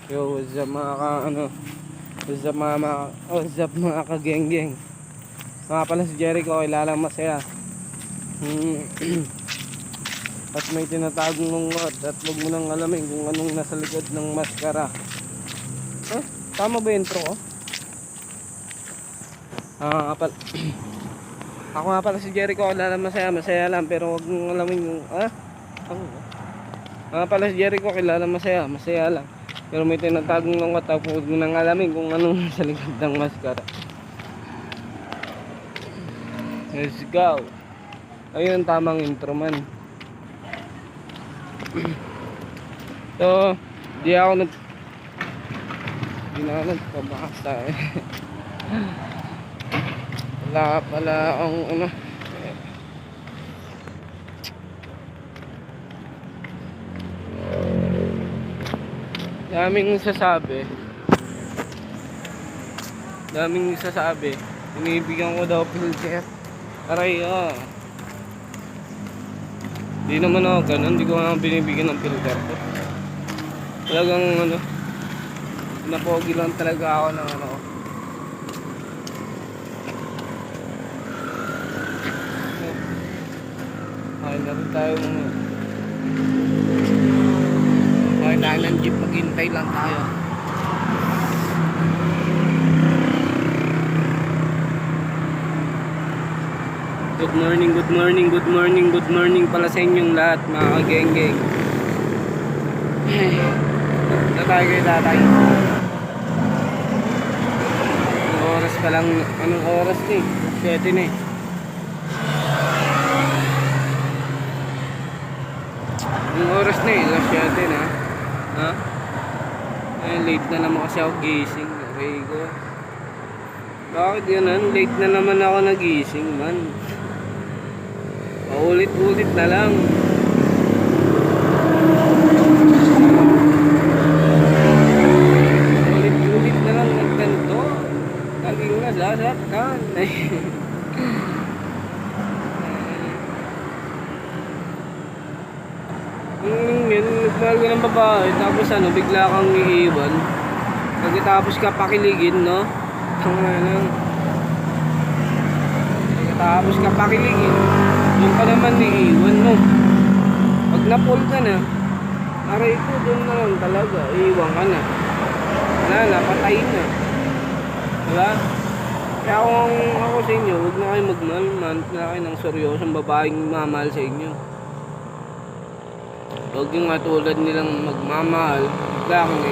Yo, what's up mga ka, what's up what's up mga ka-geng-geng. Mga pala si Jericho, kilala masaya. At may tinatagong nungot at wag mo nang alamin kung anong nasa likod ng maskara. Tama ba yung intro ko? Ako nga pala si Jericho, kilala masaya, masaya lang pero wag mong alamin yung Mga pala si Jericho, kilala masaya, masaya lang pero may tinatagong nungot at wag mo nang alamin kung anong nasa likod ng maskara. Let's go. Ayun, tamang intro man. So, di na ako nagpabasa eh. Wala pala ang daming sasabi binibigyan ko daw filter. Aray, di naman ako ganun, di ko nga binibigyan ng filter ko. Talagang napogi lang talaga ako ng ay narin tayo ay tayo ng jeep, maghintay lang tayo. Good morning pala sa inyong lahat mga ka-geng-geng. Tatay kayo tatay. Anong oras pa lang, anong oras na eh? 7 na eh. Anong oras na eh? Last 7 na. Ha? Ay, late na naman kasi ako gising. Okay ko. Bakit ganun? Late na naman ako nagising man. Paulit-ulit na lang. Ulit-ulit na lang nagganto. Laging nasasaktan. Nagmahal ka ng babae tapos bigla kang iiwan. Pagkatapos ka pakiligin, no? Pagkatapos ka pakiligin, yung pa naman iiwan mo. Pag na-pull ka na, aray ko, doon na lang talaga, iiwan ka na. Wala na, patay na. Diba? Kaya kung ako sa inyo, huwag na kayo magmahal, manat na kayo ng seryosong babaeng mamahal sa inyo. Huwag yung matulad nilang magmamahal, bigla kang